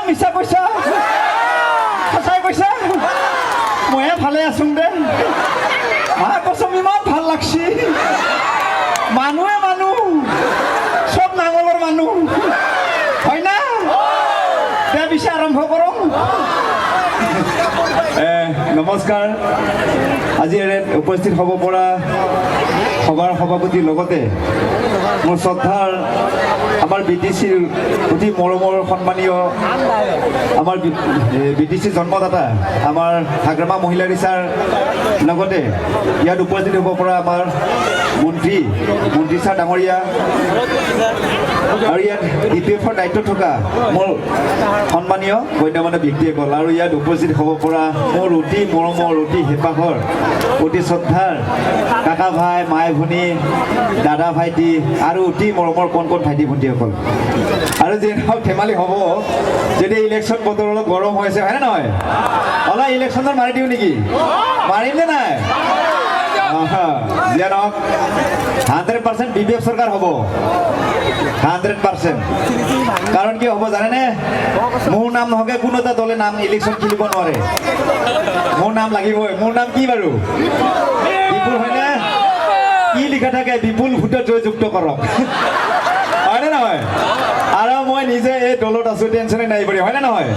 মিছা কৈছা সঁচাই কৈছা ময়ে ভালে আছো দে মা কচম ইমান ভাল লাগছি মানুহে মানুহ সব নাঙলৰ মানুহ হয় না দে পিছে আৰম্ভ কৰোঁ নমস্কাৰ আজি উপস্থিত হ'ব পৰা সভাৰ সভাপতিৰ লগতে মোৰ শ্ৰদ্ধাৰ আমাৰ বিটিচিৰ অতি মৰমৰ সন্মানীয় আমাৰ বিটিচিৰ জন্মদাতা আমাৰ হাগ্ৰামা মহিলা ৰিচাৰ লগতে ইয়াত উপস্থিত হ'ব পৰা আমাৰ মন্ত্ৰী ছাৰ ডাঙৰীয়া আৰু ইয়াত DPFৰ দায়িত্ব থকা মোৰ সন্মানীয় গণ্যমান্য ব্যক্তিসকল আৰু ইয়াত উপস্থিত হ'ব পৰা মোৰ অতি মৰমৰ অতি হেঁপাহৰ অতি শ্ৰদ্ধাৰ কাকা ভাই মাই ভনী দাদা ভাইটি আৰু অতি মৰমৰ কণ ভাইটি ভণ্টিসকল আৰু যি নহওক ধেমালি হ'ব যদি ইলেকশ্যন বতৰ অলপ গৰম হৈ আছে হয়নে নহয় অলপ ইলেকশ্যনত মাৰি দিওঁ নেকি মাৰিম নে নাই যিয়ে নহওক 100% BPF চৰকাৰ হ'ব 100% কাৰণ কি হ'ব জানেনে মোৰ নাম নহকে কোনো এটা দলে নাম ইলেকশ্যন খেলিব নোৱাৰে মোৰ নাম লাগিবই মোৰ নাম কি বাৰু বিপুল হয়নে কি লিখা থাকে বিপুল ভোটত জয়যুক্ত কৰক হয়নে নহয় আৰু মই নিজে এই দলত আছো টেনশ্যনে নাই পৰি হয়নে নহয়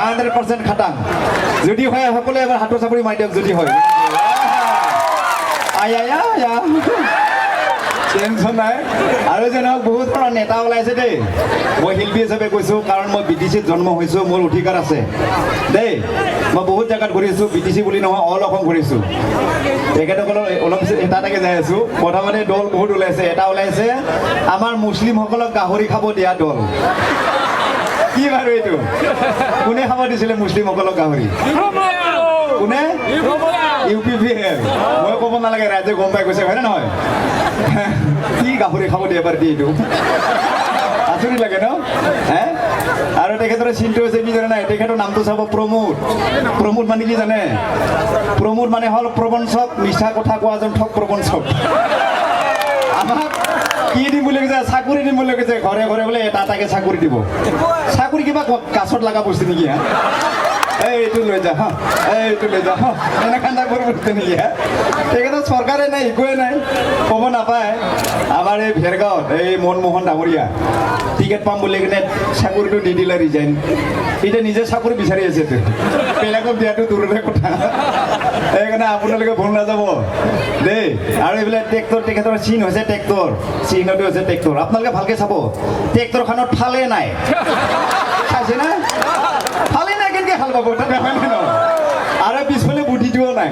100% খাটাং যদি হয় সকলোৱে এবাৰ হাতৰ চাপৰি মাৰি দিয়ক যদি হয় টেনশ্যন নাই আৰু যে নহওক বহুত ধৰণৰ নেতা ওলাইছে দেই মই শিল্পী হিচাপে কৈছোঁ কাৰণ মই BTCত জন্ম হৈছোঁ মোৰ অধিকাৰ আছে দেই মই বহুত জেগাত ঘূৰিছোঁ BTC বুলি নহয় অল অসম ঘূৰিছোঁ তেখেতসকলৰ অলপ এটা এটাকে যাই আছোঁ প্ৰথমতে দল বহুত ওলাইছে এটা ওলাইছে আমাৰ মুছলিমসকলক গাহৰি খাব দিয়া দল কি বাৰু এইটো কোনে খাব দিছিলে মুছলিমসকলক গাহৰি কোনে UPPL মই ক'ব নালাগে ৰাইজে গম পাই গৈছে হয়নে নহয় কি গাহৰি খাব দিয়ে এবাৰ দি এইটো আচৰিত লাগে ন আৰু তেখেতৰ চিনটো হৈছে কি জানে নাই তেখেতৰ নামটো চাব প্ৰমোদ মানে কি জানে প্ৰমোদ মানে হ'ল প্ৰবঞ্চক মিছা কথা কোৱা এজন ঠগ প্ৰবঞ্চক আমাক কি দিম বুলি কৈছে চাকৰি দিম বুলি কৈছে ঘৰে ঘৰে বোলে এটা এটাকে চাকৰি দিব চাকৰি কিবা কাছত লগা বস্তু নেকি এইটো লৈ যা এইটো লৈ যা এনেকুৱা টাইপৰ বস্তু নেকি তেখেতৰ চৰকাৰে নাই একোৱে নাই ক'ব নাপায় আমাৰ এই ভেৰগাঁৱত এই মনমোহন ডাঙৰীয়া টিকেট পাম বুলি কিনে চাকৰিটো দি দিলে ৰিজাইন এতিয়া নিজে চাকৰি বিচাৰি আছে বেলেগক দিয়াটো দূৰৰে কথা সেইকাৰণে আপোনালোকে ভুল নাযাব দেই আৰু এইবিলাক ট্ৰেক্টৰ তেখেতৰ চিন হৈছে ট্ৰেক্টৰ চিহ্নটো হৈছে ট্ৰেক্টৰ আপোনালোকে ভালকে চাব ট্ৰেক্টৰখনত ফালে নাই চাইছে না ফালে নাই কেনেকৈ ভাল পাব আৰু পিছফালে বুদ্ধিটোও নাই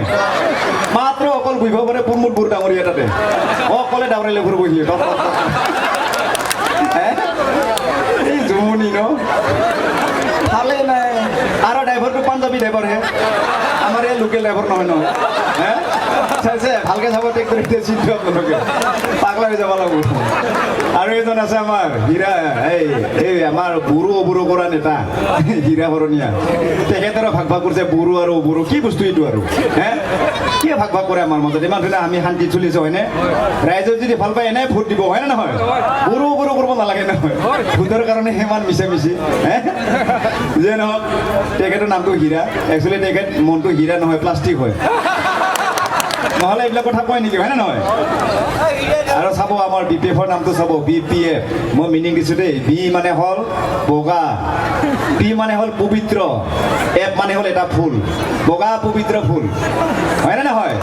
মাত্ৰ অকল বহিব পাৰে প্ৰমোদ বড়ো ডাঙৰীয়া তাতে অকলে ডাঙৰীয়া ঘূৰি বহি এই জমনি ন ভালে নাই আৰু ড্ৰাইভাৰটো পাঞ্জাবী ড্ৰাইভাৰহে আমাৰ এই লোকেল ড্ৰাইভাৰ নহয় নহয় চাইছে ভালকে চাব ট্ৰেক্টৰ এতিয়া চিনটো আপোনালোকে পাগলা হৈ যাব লাগিব আৰু এজন আছে আমাৰ হীৰা এই আমাৰ বুঢ়ো কৰা নেতা হীৰা ভৰণীয়া তেখেতৰো ভাগ কৰিছে বুঢ়ো আৰু বুঢ়ো কি বস্তু এইটো আৰু কি ভাগ কৰে আমাৰ মাজত ইমান ধুনীয়া আমি শান্তিত চলিছোঁ হয়নে ৰাইজে যদি ভাল পায় এনেই ভোট দিব হয়নে নহয় বুঢ়ো কৰিব নালাগে নহয় ভোটৰ কাৰণে সিমান মিছা মিছি যে নহওক তেখেতৰ নামটো হীৰা একচুৱেলি তেখেত মনটো হীৰা নহয় প্লাষ্টিক হয় নহ'লে এইবিলাক কথা কয় নেকি হয়নে নহয় আৰু চাব আমাৰ BPFৰ নামটো চাব BPF মই মিনিং দিছোঁ দেই বি মানে হ'ল বগা পি মানে হ'ল পবিত্ৰ এফ মানে হ'ল এটা ফুল বগা পবিত্ৰ ফুল হয়নে নহয়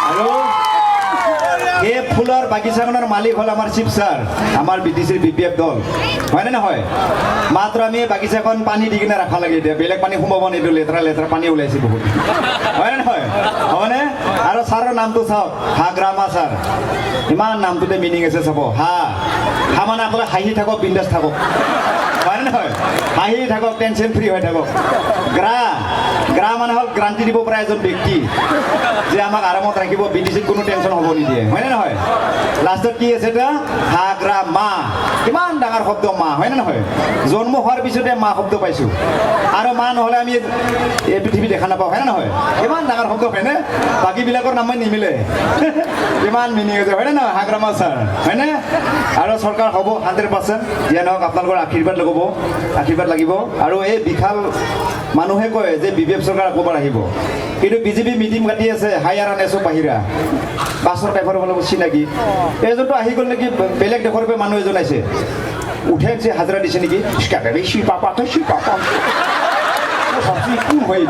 আৰু এই ফুলৰ বাগিচাখনৰ মালিক হ'ল আমাৰ চিফ ছাৰ আমাৰ BTCৰ BPF দল হয়নে নহয় মাত্ৰ আমি বাগিচাখন পানী দি কিনে ৰাখা লাগে এতিয়া বেলেগ পানী সোমাব নিদিওঁ লেতেৰা পানী ওলাইছে বহুত হয়নে নহয় হয়নে আৰু ছাৰৰ নামটো চাওক হাগ্ৰামা ছাৰ ইমান নামটোতে মিনিং আছে চাব হা মানে আপোনালোকে হাঁহি থাকক বিন্দাছ থাকক হয়নে নহয় হাঁহি থাকক টেনশ্যন ফ্ৰী হৈ থাকক গ্ৰা গ্ৰা মানে হ'ল গ্ৰান্টি দিব পৰা এজন ব্যক্তি যে আমাক আৰামত ৰাখিব বিটিচিত কোনো টেনশ্যন হ'ব নিদিয়ে হয়নে নহয় লাষ্টত কি আছে এটা হাগ্ৰা মা কিমান ডাঙৰ শব্দ মা হয়নে নহয় জন্ম হোৱাৰ পিছতে মা শব্দ পাইছোঁ আৰু মা নহ'লে আমি এই পৃথিৱী দেখা নাপাওঁ হয়নে নহয় কিমান ডাঙৰ শব্দ হয়নে বাকীবিলাকৰ নাম নিমিলে কিমান মিনিং হৈছে হয়নে নহয় হাগ্ৰা মা ছাৰ হয়নে আৰু চৰকাৰ হ'ব 100% যিয়ে নহওক আপোনালোকৰ আশীৰ্বাদ লাগিব আৰু এই বিশাল মানুহে কয় যে বিজেপি চৰকাৰ আকৌবাৰ আহিব কিন্তু বিজেপি মিটিং কাটি আছে হায়াৰ আনে চব বাহিৰা বাছৰ ড্ৰাইভাৰ অলপ চিনাকি এজনটো আহি গ'ল নেকি বেলেগ দেশৰ পৰা মানুহ এজন আহিছে উঠাইছে হাজিৰা দিছে নেকি কোন হয়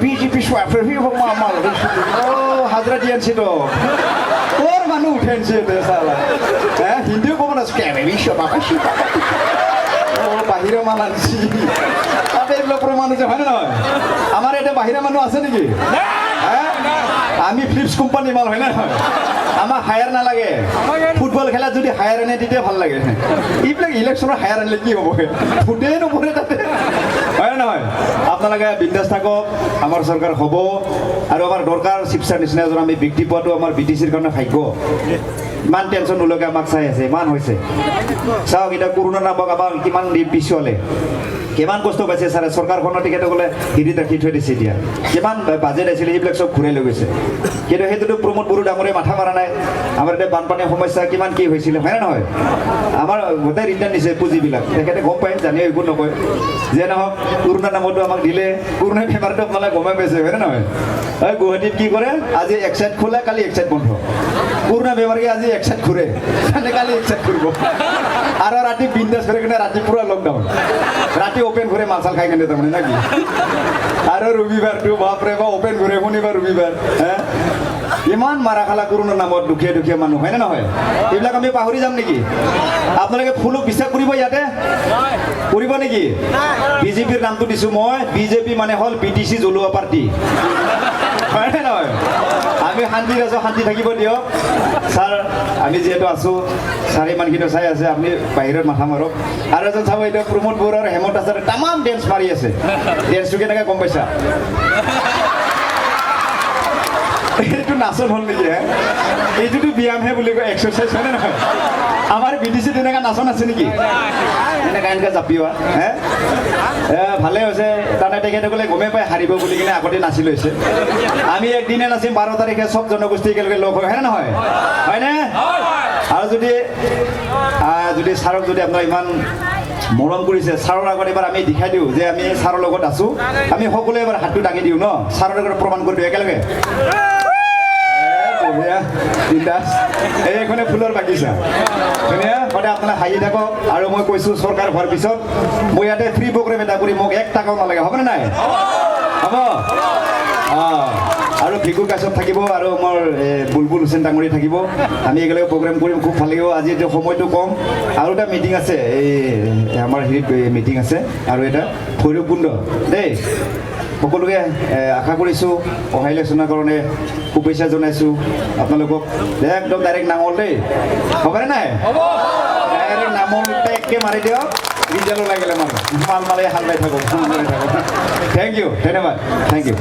বিজেপি হাজিৰা দি আনছি তো তোৰ মানুহ উঠাইছে হিন্দীও ক'ব নাছিল বাহিৰৰ মানুহ আনছি তাতে এইবিলাক প্ৰমাণ হৈছে হয়নে নহয় আমাৰ এতিয়া বাহিৰা মানুহ আছে নেকি আমি ফ্লিপছ কোম্পানী মাল হয় নহয় আমাক হায়াৰ নালাগে ফুটবল খেলাত যদি হায়াৰ আনে তেতিয়া ভাল লাগে এইবিলাক ইলেকশ্যনৰ হায়াৰ আনিলে কি হ'ব ফুটেই নপৰে তাতে হয় নহয় আপোনালোকে বিন্দাছ থাকক আমাৰ চৰকাৰ হ'ব আৰু আমাৰ দৰকাৰ চিপছাৰ নিচিনা এজন আমি ব্যক্তি পোৱাটো আমাৰ বিটিচিৰ কাৰণে ভাগ্য ইমান টেনশ্যন নোলোৱাকৈ আমাক চাই আছে ইমান হৈছে চাওক এতিয়া কৰোণা নামক আমাৰ কিমান পিছুৱালে কিমান কষ্ট পাইছে ছাৰে চৰকাৰখনৰ তেখেতসকলে হিৰিত ৰাখি থৈ দিছে এতিয়া কিমান বাজেট আছিলে সেইবিলাক চব ঘূৰাই লৈ গৈছে কিন্তু সেইটোতো প্ৰমোদ বড়ো ডাঙৰে মাথা মাৰা নাই আমাৰ এতিয়া বানপানীৰ সমস্যা কিমান কি হৈছিলে হয়নে নহয় আমাৰ গোটেই ৰিটাৰ্ণ দিছে পুঁজিবিলাক তেখেতে গম পায় জানিও একো নকয় যে নহওক কৰোণা নামতো আমাক দিলে কৰোণা বেমাৰটো আপোনালোকে গমাই পাইছে হয়নে নহয় এই গুৱাহাটীত কি কৰে আজি এক চাইড খোলে কালি এক চাইড বন্ধ কৰোণা বেমাৰকে আজি এক চাইড ঘূৰে কালি এক চাইড ঘূৰিব আৰু ৰাতি বিন্দাছ কৰি কিনে ৰাতি পুৰা লকডাউন ৰাতি ওপেন ঘূৰে মাল চাল খাই কিনে তাৰমানে নাকি আৰু ৰবিবাৰটো বাপৰে বা ওপেন ঘূৰে শনিবাৰ ৰবিবাৰ ইমান মাৰা খালা কৰোণাৰ নামত দুখীয়া মানুহ হয়নে নহয় এইবিলাক আমি পাহৰি যাম নেকি আপোনালোকে ফুলক বিশ্বাস কৰিব ইয়াতে কৰিব নেকি বিজেপিৰ নামটো দিছোঁ মই বিজেপি মানে হ'ল বিটিচি জ্বলোৱা পাৰ্টি হয়নে নহয় আমি শান্তিত আছোঁ শান্তি থাকিব দিয়ক ছাৰ আমি যিহেতু আছোঁ ছাৰ ইমানখিনি চাই আছে আপুনি বাহিৰত মাথা মাৰক আৰু এজন চাব এতিয়া প্ৰমোদ বড়ো আৰু হেমন্ত ছাৰে তামাম ডেন্স মাৰি আছে ডেন্সটো কেনেকৈ গম পাইছা এইটো নাচন হ'ল নেকি এইটোতো ব্যায়ামহে বুলি কয় এক্সাৰচাইজ হয়নে নহয় আমাৰ বিটিচিত তেনেকুৱা নাচন আছে নেকি এনেকৈ জাপিওৱা ভালে হৈছে তাৰমানে তেখেতসকলে গমেই পাই হাৰিব বুলি কিনে আগতে নাচি লৈছে আমি একদিনে নাচিম 12 তাৰিখে চব জনগোষ্ঠী একেলগে লগ হয় হয়নে নহয় হয়নে আৰু যদি ছাৰক যদি আপোনাৰ ইমান মৰম কৰিছে ছাৰৰ আগত এবাৰ আমি দেখাই দিওঁ যে আমি ছাৰৰ লগত আছোঁ আমি সকলোৱে এবাৰ হাতটো দাঙি দিওঁ ন ছাৰৰ লগত প্ৰমাণ কৰি দিওঁ একেলগে এইখনে ফুলৰ বাগিচা ধুনীয়া সদায় আপোনাক হাঁহি থাকক আৰু মই কৈছোঁ চৰকাৰ হোৱাৰ পিছত মই ইয়াতে ফ্ৰী প্ৰগ্ৰেম এটা কৰি মোক 1 টকাও নালাগে হ'বনে নাই হ'ব আৰু ভিগু কাশ্যপ থাকিব আৰু মোৰ বুলবুল হুছেইন ডাঙৰী থাকিব আমি একেলগে প্ৰগ্ৰেম কৰিম খুব ভাল লাগিব আজি এতিয়া সময়টো কম আৰু এটা মিটিং আছে এই আমাৰ হেৰিত মিটিং আছে আৰু এটা ভৈৰৱকুণ্ড দেই সকলোকে আশা কৰিছোঁ অহা ইলেকশ্যনৰ কাৰণে শুভেচ্ছা জনাইছোঁ আপোনালোকক একদম ডাইৰেক্ট নাঙল দেই হ'বনে নাই ডাইৰেক্ট নাঙল টেককৈ মাৰি দিয়ক ৰিজাল্টো লাগিলে মাল মালে হাল বাই থাকক থেংক ইউ ধন্যবাদ থেংক ইউ